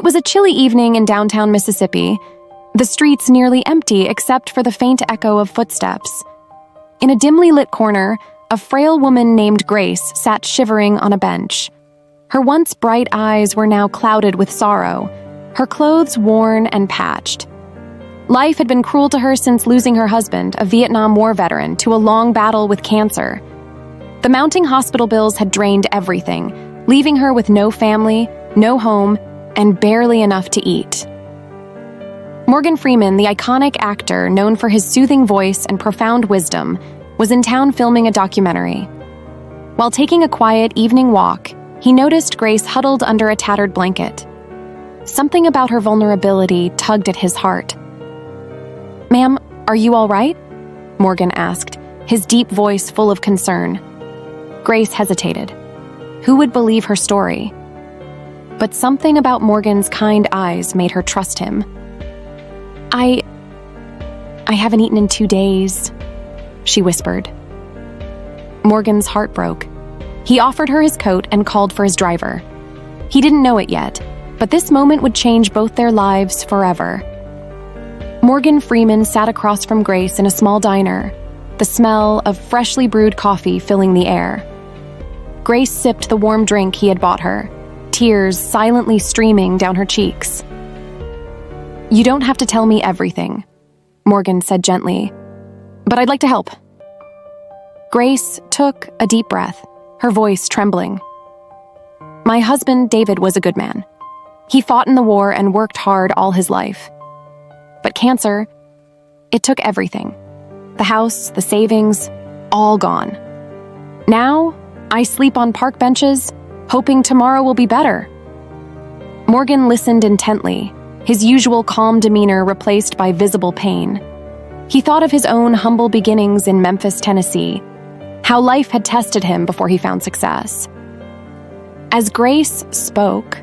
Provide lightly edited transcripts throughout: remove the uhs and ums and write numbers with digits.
was a chilly evening in downtown Mississippi, the streets nearly empty except for the faint echo of footsteps. In a dimly lit corner, a frail woman named Grace sat shivering on a bench. Her once bright eyes were now clouded with sorrow, her clothes worn and patched. Life had been cruel to her since losing her husband, a Vietnam War veteran, to a long battle with cancer. The mounting hospital bills had drained everything, leaving her with no family, no home, and barely enough to eat. Morgan Freeman, the iconic actor known for his soothing voice and profound wisdom, was in town filming a documentary. While taking a quiet evening walk, he noticed Grace huddled under a tattered blanket. Something about her vulnerability tugged at his heart. "Ma'am, are you all right?" Morgan asked, his deep voice full of concern. Grace hesitated. Who would believe her story? But something about Morgan's kind eyes made her trust him. I haven't eaten in 2 days," she whispered. Morgan's heart broke. He offered her his coat and called for his driver. He didn't know it yet, but this moment would change both their lives forever. Morgan Freeman sat across from Grace in a small diner, the smell of freshly brewed coffee filling the air. Grace sipped the warm drink he had bought her, tears silently streaming down her cheeks. "You don't have to tell me everything," Morgan said gently, "but I'd like to help." Grace took a deep breath, her voice trembling. "My husband, David, was a good man. He fought in the war and worked hard all his life. But cancer, it took everything. The house, the savings, all gone. Now, I sleep on park benches, hoping tomorrow will be better." Morgan listened intently, his usual calm demeanor replaced by visible pain. He thought of his own humble beginnings in Memphis, Tennessee, how life had tested him before he found success. As Grace spoke,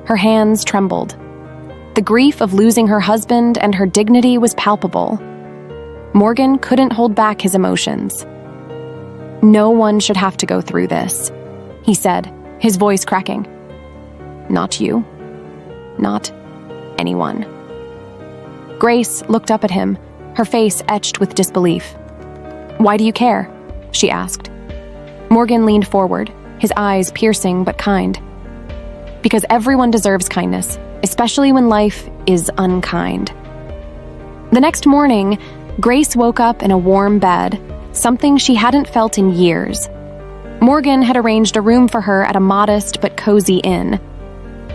her hands trembled. The grief of losing her husband and her dignity was palpable. Morgan couldn't hold back his emotions. "No one should have to go through this," he said, his voice cracking. "Not you. Not anyone." Grace looked up at him, her face etched with disbelief. "Why do you care?" she asked. Morgan leaned forward, his eyes piercing but kind. "Because everyone deserves kindness, especially when life is unkind." The next morning, Grace woke up in a warm bed, something she hadn't felt in years. Morgan had arranged a room for her at a modest but cozy inn.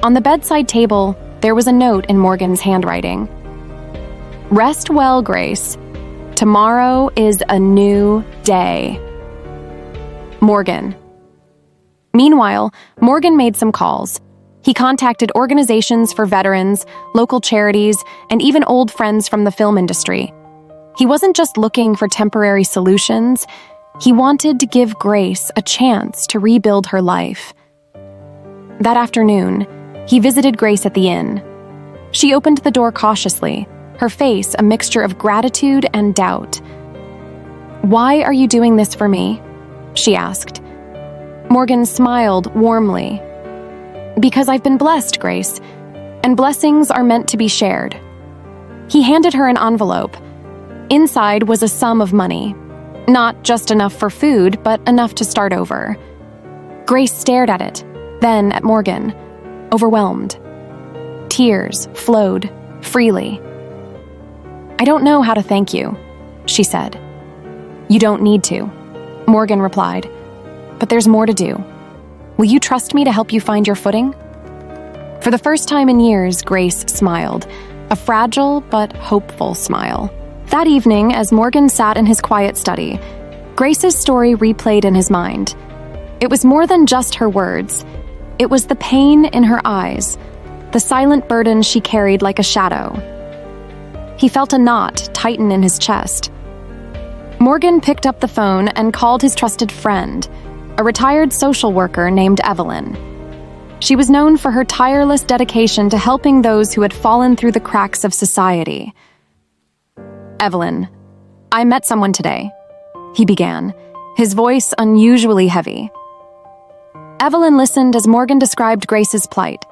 On the bedside table, there was a note in Morgan's handwriting. "Rest well, Grace. Tomorrow is a new day. Morgan." Meanwhile, Morgan made some calls. He contacted organizations for veterans, local charities, and even old friends from the film industry. He wasn't just looking for temporary solutions. He wanted to give Grace a chance to rebuild her life. That afternoon, he visited Grace at the inn. She opened the door cautiously, her face a mixture of gratitude and doubt. "Why are you doing this for me?" she asked. Morgan smiled warmly. "Because I've been blessed, Grace, and blessings are meant to be shared." He handed her an envelope. Inside was a sum of money. Not just enough for food, but enough to start over. Grace stared at it, then at Morgan, overwhelmed. Tears flowed freely. "I don't know how to thank you," she said. "You don't need to," Morgan replied. "But there's more to do. Will you trust me to help you find your footing?" For the first time in years, Grace smiled, a fragile but hopeful smile. That evening, as Morgan sat in his quiet study, Grace's story replayed in his mind. It was more than just her words. It was the pain in her eyes, the silent burden she carried like a shadow. He felt a knot tighten in his chest. Morgan picked up the phone and called his trusted friend, a retired social worker named Evelyn. She was known for her tireless dedication to helping those who had fallen through the cracks of society. "Evelyn, I met someone today," he began, his voice unusually heavy. Evelyn listened as Morgan described Grace's plight.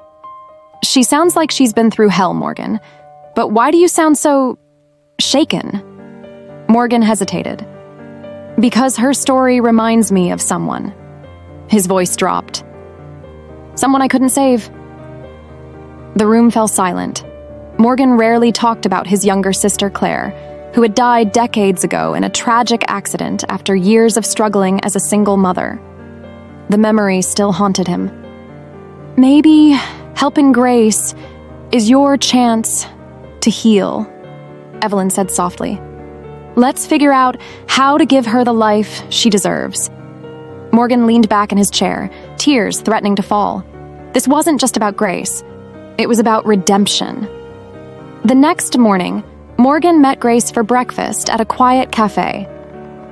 She sounds like she's been through hell, Morgan. But why do you sound so shaken? Morgan hesitated. Because her story reminds me of someone. His voice dropped. Someone I couldn't save. The room fell silent. Morgan rarely talked about his younger sister, Claire, who had died decades ago in a tragic accident after years of struggling as a single mother. The memory still haunted him. Maybe helping Grace is your chance to heal, Evelyn said softly. Let's figure out how to give her the life she deserves. Morgan leaned back in his chair, tears threatening to fall. This wasn't just about Grace. It was about redemption. The next morning, Morgan met Grace for breakfast at a quiet cafe.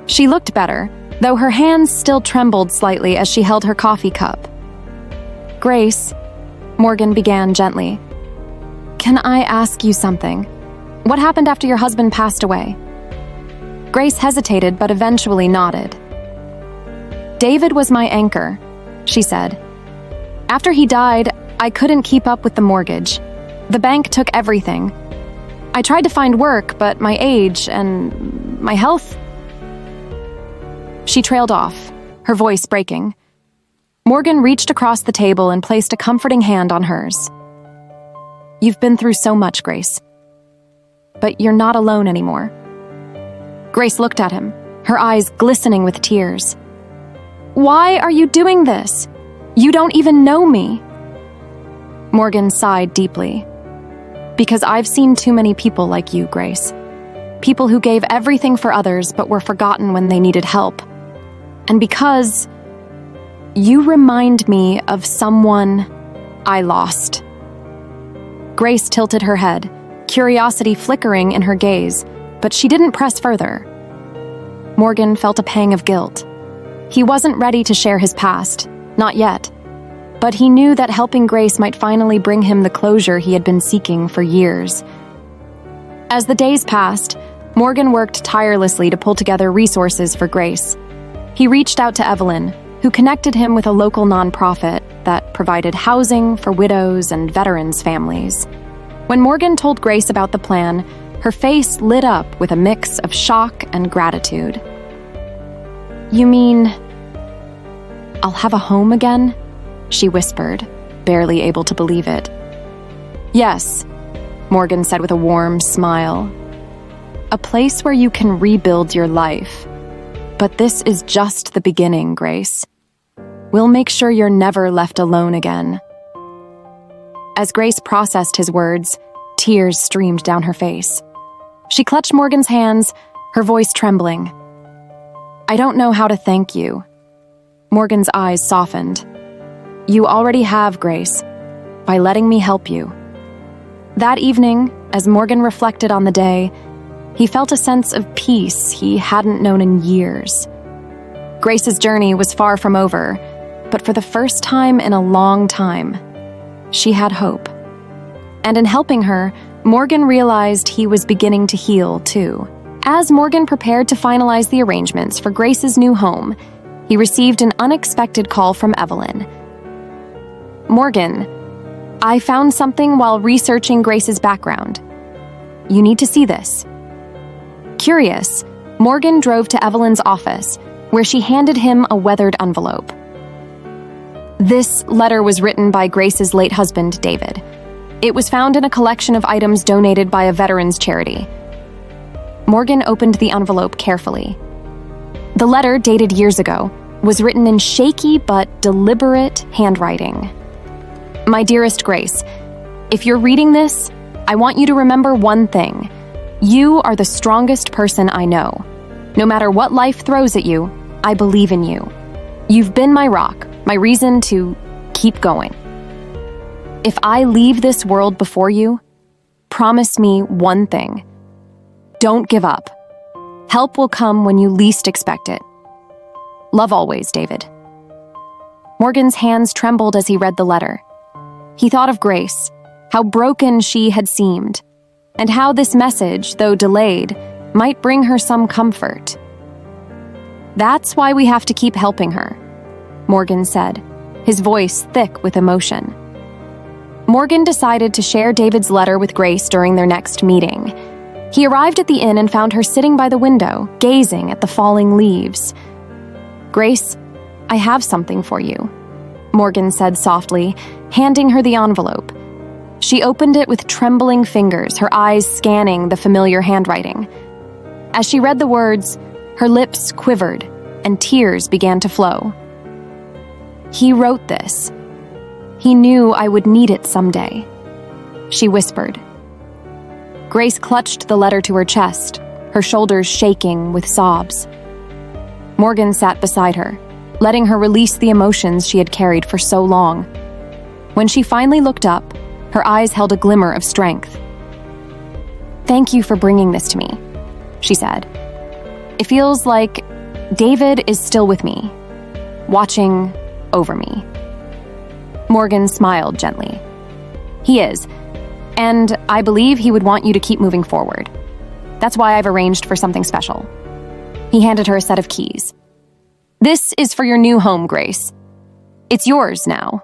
She looked better, though her hands still trembled slightly as she held her coffee cup. Grace, Morgan began gently. Can I ask you something? What happened after your husband passed away? Grace hesitated but eventually nodded. David was my anchor, she said. After he died, I couldn't keep up with the mortgage. The bank took everything. I tried to find work, but my age and my health... She trailed off, her voice breaking. Morgan reached across the table and placed a comforting hand on hers. You've been through so much, Grace. But you're not alone anymore. Grace looked at him, her eyes glistening with tears. Why are you doing this? You don't even know me. Morgan sighed deeply. Because I've seen too many people like you, Grace. People who gave everything for others but were forgotten when they needed help. And because you remind me of someone I lost. Grace tilted her head, curiosity flickering in her gaze, but she didn't press further. Morgan felt a pang of guilt. He wasn't ready to share his past, not yet. But he knew that helping Grace might finally bring him the closure he had been seeking for years. As the days passed, Morgan worked tirelessly to pull together resources for Grace. He reached out to Evelyn, who connected him with a local nonprofit that provided housing for widows and veterans' families. When Morgan told Grace about the plan, her face lit up with a mix of shock and gratitude. You mean, I'll have a home again? She whispered, barely able to believe it. Yes, Morgan said with a warm smile. A place where you can rebuild your life. But this is just the beginning, Grace. We'll make sure you're never left alone again. As Grace processed his words, tears streamed down her face. She clutched Morgan's hands, her voice trembling. I don't know how to thank you. Morgan's eyes softened. You already have, Grace, by letting me help you. That evening, as Morgan reflected on the day, he felt a sense of peace he hadn't known in years. Grace's journey was far from over, but for the first time in a long time, she had hope. And in helping her, Morgan realized he was beginning to heal, too. As Morgan prepared to finalize the arrangements for Grace's new home, he received an unexpected call from Evelyn. Morgan, I found something while researching Grace's background. You need to see this. Curious, Morgan drove to Evelyn's office, where she handed him a weathered envelope. This letter was written by Grace's late husband, David. It was found in a collection of items donated by a veterans charity. Morgan opened the envelope carefully. The letter, dated years ago, was written in shaky but deliberate handwriting. My dearest Grace, if you're reading this, I want you to remember one thing. You are the strongest person I know. No matter what life throws at you, I believe in you. You've been my rock, my reason to keep going. If I leave this world before you, promise me one thing. Don't give up. Help will come when you least expect it. Love always, David. Morgan's hands trembled as he read the letter. He thought of Grace, how broken she had seemed, and how this message, though delayed, might bring her some comfort. That's why we have to keep helping her, Morgan said, his voice thick with emotion. Morgan decided to share David's letter with Grace during their next meeting. He arrived at the inn and found her sitting by the window, gazing at the falling leaves. "Grace, I have something for you," Morgan said softly, handing her the envelope. She opened it with trembling fingers, her eyes scanning the familiar handwriting. As she read the words, her lips quivered and tears began to flow. "He wrote this. He knew I would need it someday," she whispered. Grace clutched the letter to her chest, her shoulders shaking with sobs. Morgan sat beside her, letting her release the emotions she had carried for so long. When she finally looked up, her eyes held a glimmer of strength. "Thank you for bringing this to me," she said. "It feels like David is still with me, watching over me." Morgan smiled gently. "He is, and I believe he would want you to keep moving forward. That's why I've arranged for something special." He handed her a set of keys. "This is for your new home, Grace. It's yours now."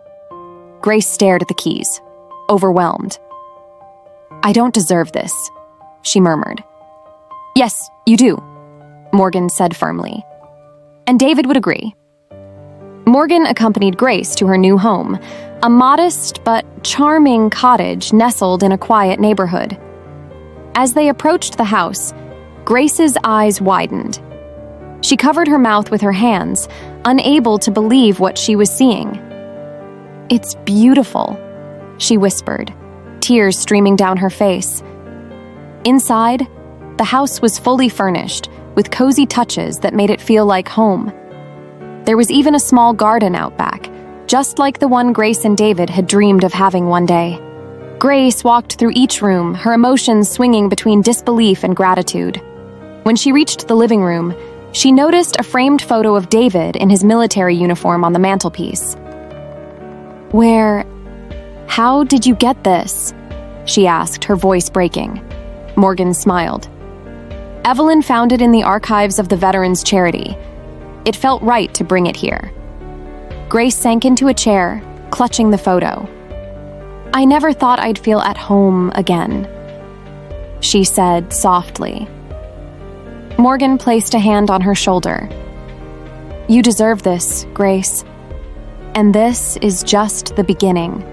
Grace stared at the keys, overwhelmed. "I don't deserve this," she murmured. "Yes, you do," Morgan said firmly. "And David would agree." Morgan accompanied Grace to her new home, a modest but charming cottage nestled in a quiet neighborhood. As they approached the house, Grace's eyes widened. She covered her mouth with her hands, unable to believe what she was seeing. "It's beautiful," she whispered, tears streaming down her face. Inside, the house was fully furnished, with cozy touches that made it feel like home. There was even a small garden out back, just like the one Grace and David had dreamed of having one day. Grace walked through each room, her emotions swinging between disbelief and gratitude. When she reached the living room, she noticed a framed photo of David in his military uniform on the mantelpiece. How did you get this?" she asked, her voice breaking. Morgan smiled. "Evelyn found it in the archives of the Veterans Charity. It felt right to bring it here." Grace sank into a chair, clutching the photo. "I never thought I'd feel at home again," she said softly. Morgan placed a hand on her shoulder. "You deserve this, Grace. And this is just the beginning."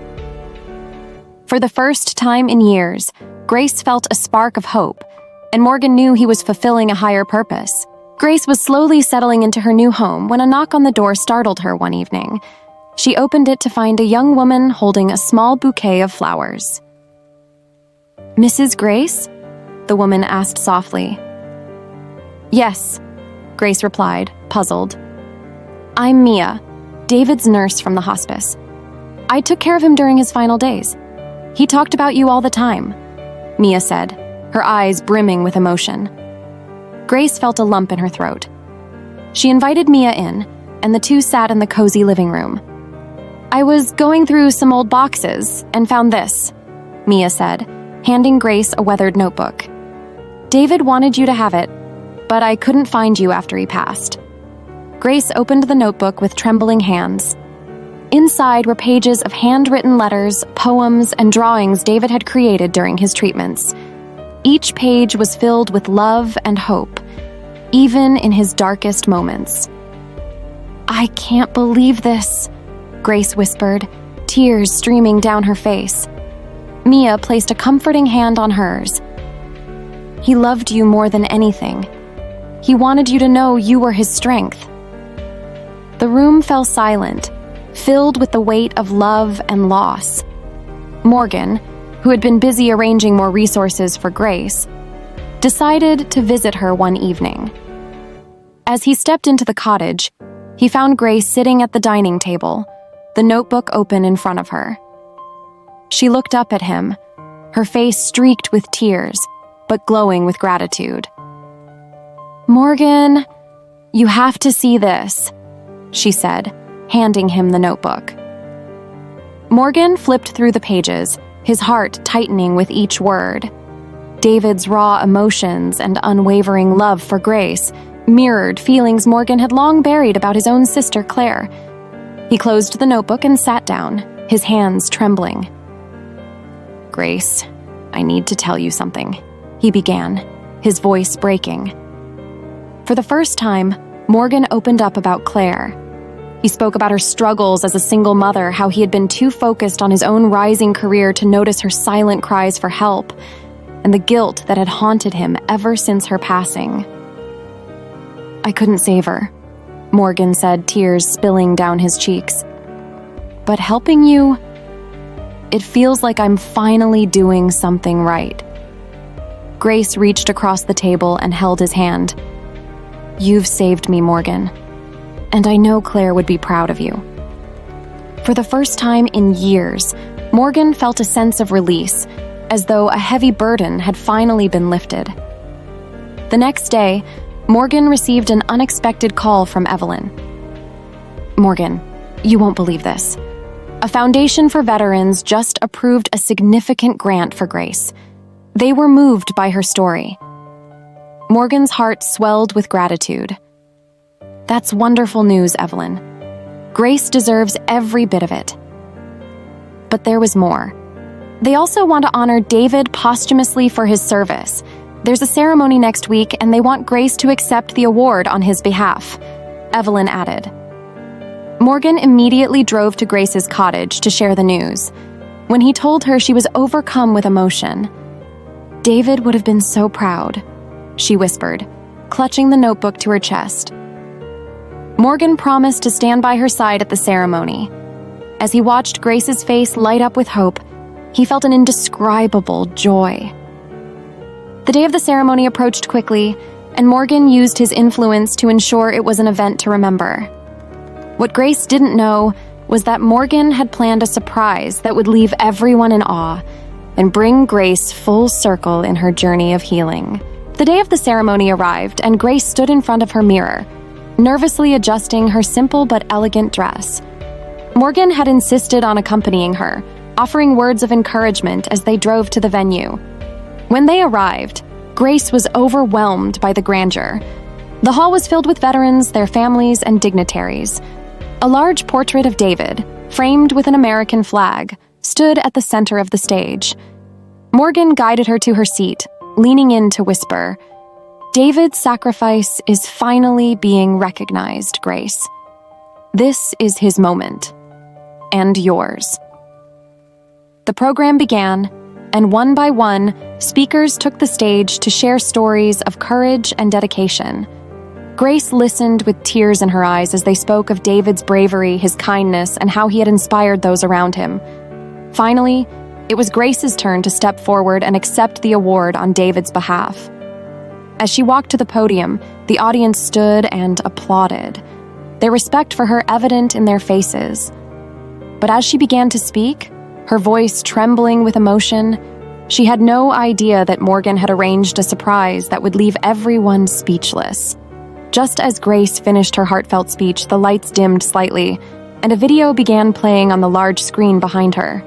For the first time in years, Grace felt a spark of hope, and Morgan knew he was fulfilling a higher purpose. Grace was slowly settling into her new home when a knock on the door startled her one evening. She opened it to find a young woman holding a small bouquet of flowers. "Mrs. Grace?" the woman asked softly. "Yes," Grace replied, puzzled. "I'm Mia, David's nurse from the hospice. I took care of him during his final days. He talked about you all the time," Mia said, her eyes brimming with emotion. Grace felt a lump in her throat. She invited Mia in, and the two sat in the cozy living room. "I was going through some old boxes and found this," Mia said, handing Grace a weathered notebook. "David wanted you to have it, but I couldn't find you after he passed." Grace opened the notebook with trembling hands. Inside were pages of handwritten letters, poems, and drawings David had created during his treatments. Each page was filled with love and hope, even in his darkest moments. "I can't believe this," Grace whispered, tears streaming down her face. Mia placed a comforting hand on hers. "He loved you more than anything. He wanted you to know you were his strength." The room fell silent, filled with the weight of love and loss. Morgan, who had been busy arranging more resources for Grace, decided to visit her one evening. As he stepped into the cottage, he found Grace sitting at the dining table, the notebook open in front of her. She looked up at him, her face streaked with tears, but glowing with gratitude. "Morgan, you have to see this," she said, handing him the notebook. Morgan flipped through the pages, his heart tightening with each word. David's raw emotions and unwavering love for Grace mirrored feelings Morgan had long buried about his own sister, Claire. He closed the notebook and sat down, his hands trembling. Grace, I need to tell you something, he began, his voice breaking. For the first time, Morgan opened up about Claire. He spoke about her struggles as a single mother, how he had been too focused on his own rising career to notice her silent cries for help, and the guilt that had haunted him ever since her passing. I couldn't save her, Morgan said, tears spilling down his cheeks. But helping you, it feels like I'm finally doing something right. Grace reached across the table and held his hand. You've saved me, Morgan, and I know Claire would be proud of you. For the first time in years, Morgan felt a sense of release, as though a heavy burden had finally been lifted. The next day, Morgan received an unexpected call from Evelyn. Morgan, you won't believe this. A foundation for veterans just approved a significant grant for Grace. They were moved by her story. Morgan's heart swelled with gratitude. That's wonderful news, Evelyn. Grace deserves every bit of it. But there was more. They also want to honor David posthumously for his service. There's a ceremony next week, and they want Grace to accept the award on his behalf, Evelyn added. Morgan immediately drove to Grace's cottage to share the news. When he told her, she was overcome with emotion. David would have been so proud, she whispered, clutching the notebook to her chest. Morgan promised to stand by her side at the ceremony. As he watched Grace's face light up with hope, he felt an indescribable joy. The day of the ceremony approached quickly, and Morgan used his influence to ensure it was an event to remember. What Grace didn't know was that Morgan had planned a surprise that would leave everyone in awe and bring Grace full circle in her journey of healing. The day of the ceremony arrived, and Grace stood in front of her mirror, nervously adjusting her simple but elegant dress. Morgan had insisted on accompanying her, offering words of encouragement as they drove to the venue. When they arrived, Grace was overwhelmed by the grandeur. The hall was filled with veterans, their families, and dignitaries. A large portrait of David, framed with an American flag, stood at the center of the stage. Morgan guided her to her seat, leaning in to whisper, David's sacrifice is finally being recognized, Grace. This is his moment. And yours. The program began, and one by one, speakers took the stage to share stories of courage and dedication. Grace listened with tears in her eyes as they spoke of David's bravery, his kindness, and how he had inspired those around him. Finally, it was Grace's turn to step forward and accept the award on David's behalf. As she walked to the podium, the audience stood and applauded, their respect for her evident in their faces. But as she began to speak, her voice trembling with emotion, she had no idea that Morgan had arranged a surprise that would leave everyone speechless. Just as Grace finished her heartfelt speech, the lights dimmed slightly, and a video began playing on the large screen behind her.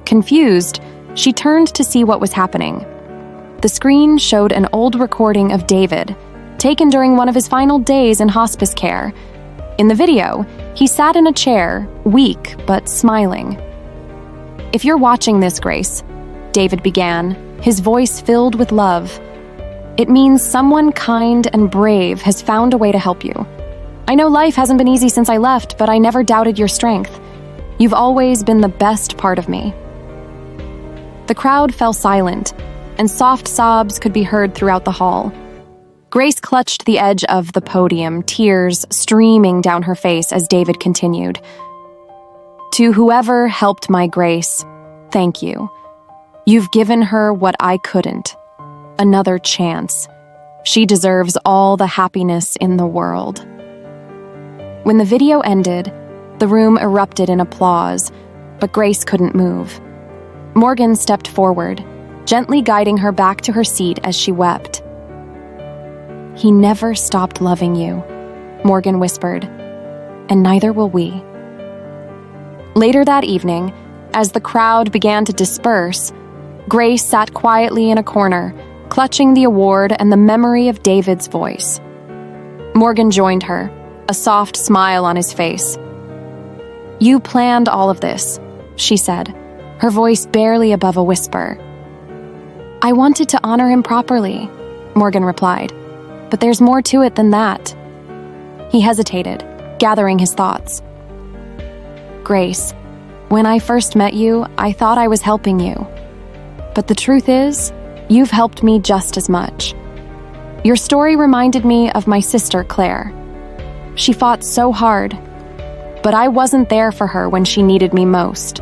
Confused, she turned to see what was happening. The screen showed an old recording of David, taken during one of his final days in hospice care. In the video, he sat in a chair, weak but smiling. If you're watching this, Grace, David began, his voice filled with love, it means someone kind and brave has found a way to help you. I know life hasn't been easy since I left, but I never doubted your strength. You've always been the best part of me. The crowd fell silent, and soft sobs could be heard throughout the hall. Grace clutched the edge of the podium, tears streaming down her face as David continued. To whoever helped my Grace, thank you. You've given her what I couldn't. Another chance. She deserves all the happiness in the world. When the video ended, the room erupted in applause, but Grace couldn't move. Morgan stepped forward, gently guiding her back to her seat as she wept. He never stopped loving you, Morgan whispered, and neither will we. Later that evening, as the crowd began to disperse, Grace sat quietly in a corner, clutching the award and the memory of David's voice. Morgan joined her, a soft smile on his face. You planned all of this, she said, her voice barely above a whisper. "I wanted to honor him properly," Morgan replied, "but there's more to it than that." He hesitated, gathering his thoughts. "Grace, when I first met you, I thought I was helping you. But the truth is, you've helped me just as much. Your story reminded me of my sister, Claire. She fought so hard, but I wasn't there for her when she needed me most.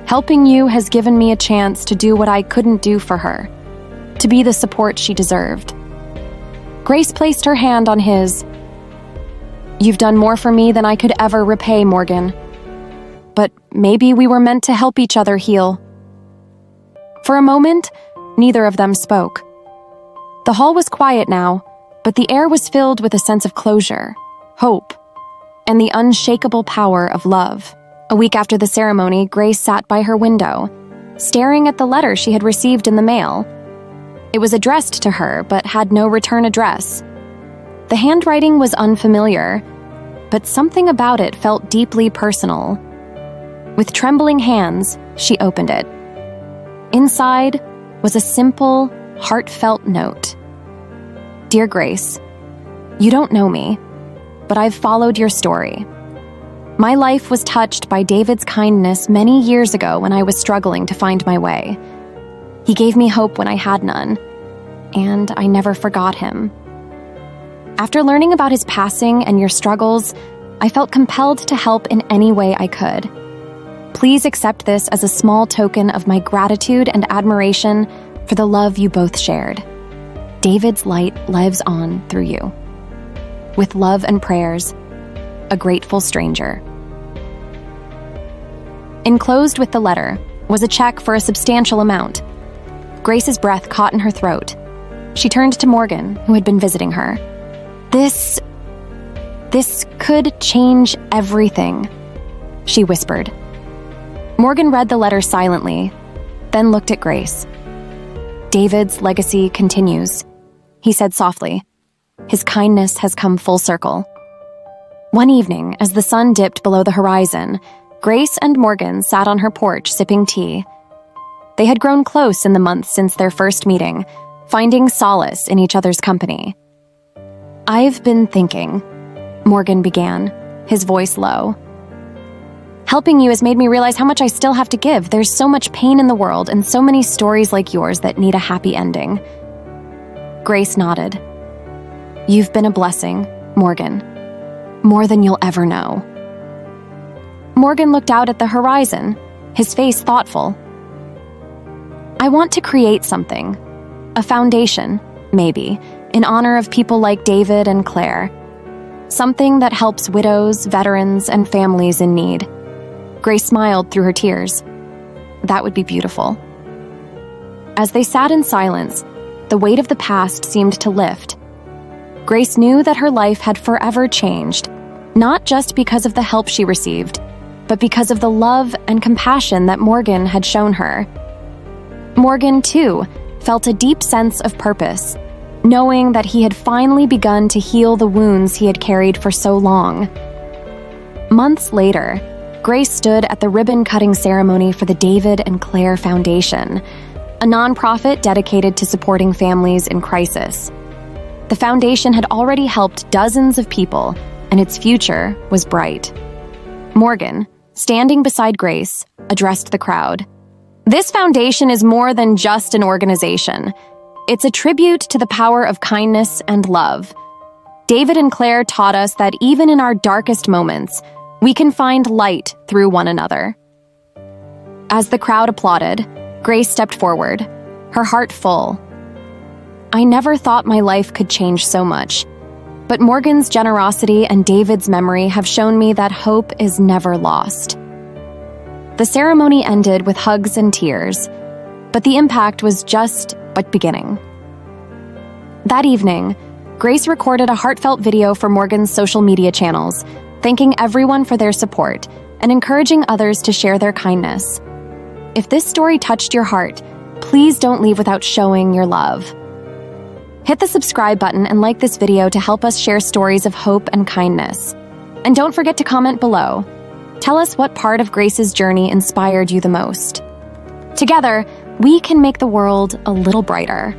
Helping you has given me a chance to do what I couldn't do for her, to be the support she deserved." Grace placed her hand on his. "You've done more for me than I could ever repay, Morgan. But maybe we were meant to help each other heal." For a moment, neither of them spoke. The hall was quiet now, but the air was filled with a sense of closure, hope, and the unshakable power of love. A week after the ceremony, Grace sat by her window, staring at the letter she had received in the mail. It was addressed to her, but had no return address. The handwriting was unfamiliar, but something about it felt deeply personal. With trembling hands, she opened it. Inside was a simple, heartfelt note. "Dear Grace, you don't know me, but I've followed your story. My life was touched by David's kindness many years ago when I was struggling to find my way. He gave me hope when I had none, and I never forgot him. After learning about his passing and your struggles, I felt compelled to help in any way I could. Please accept this as a small token of my gratitude and admiration for the love you both shared. David's light lives on through you. With love and prayers, a grateful stranger." Enclosed with the letter was a check for a substantial amount. Grace's breath caught in her throat. She turned to Morgan, who had been visiting her. This could change everything," she whispered. Morgan read the letter silently, then looked at Grace. "David's legacy continues," he said softly. "His kindness has come full circle." One evening, as the sun dipped below the horizon, Grace and Morgan sat on her porch sipping tea. They had grown close in the months since their first meeting, finding solace in each other's company. "I've been thinking," Morgan began, his voice low. "Helping you has made me realize how much I still have to give. There's so much pain in the world and so many stories like yours that need a happy ending." Grace nodded. "You've been a blessing, Morgan. More than you'll ever know." Morgan looked out at the horizon, his face thoughtful. "I want to create something. A foundation, maybe, in honor of people like David and Claire. Something that helps widows, veterans, and families in need." Grace smiled through her tears. "That would be beautiful." As they sat in silence, the weight of the past seemed to lift. Grace knew that her life had forever changed, not just because of the help she received, but because of the love and compassion that Morgan had shown her. Morgan, too, felt a deep sense of purpose, knowing that he had finally begun to heal the wounds he had carried for so long. Months later, Grace stood at the ribbon-cutting ceremony for the David and Claire Foundation, a nonprofit dedicated to supporting families in crisis. The foundation had already helped dozens of people, and its future was bright. Morgan, standing beside Grace, addressed the crowd. "This foundation is more than just an organization. It's a tribute to the power of kindness and love. David and Claire taught us that even in our darkest moments, we can find light through one another." As the crowd applauded, Grace stepped forward, her heart full. "I never thought my life could change so much, but Morgan's generosity and David's memory have shown me that hope is never lost." The ceremony ended with hugs and tears, but the impact was just but beginning. That evening, Grace recorded a heartfelt video for Morgan's social media channels, thanking everyone for their support and encouraging others to share their kindness. If this story touched your heart, please don't leave without showing your love. Hit the subscribe button and like this video to help us share stories of hope and kindness. And don't forget to comment below. Tell us what part of Grace's journey inspired you the most. Together, we can make the world a little brighter.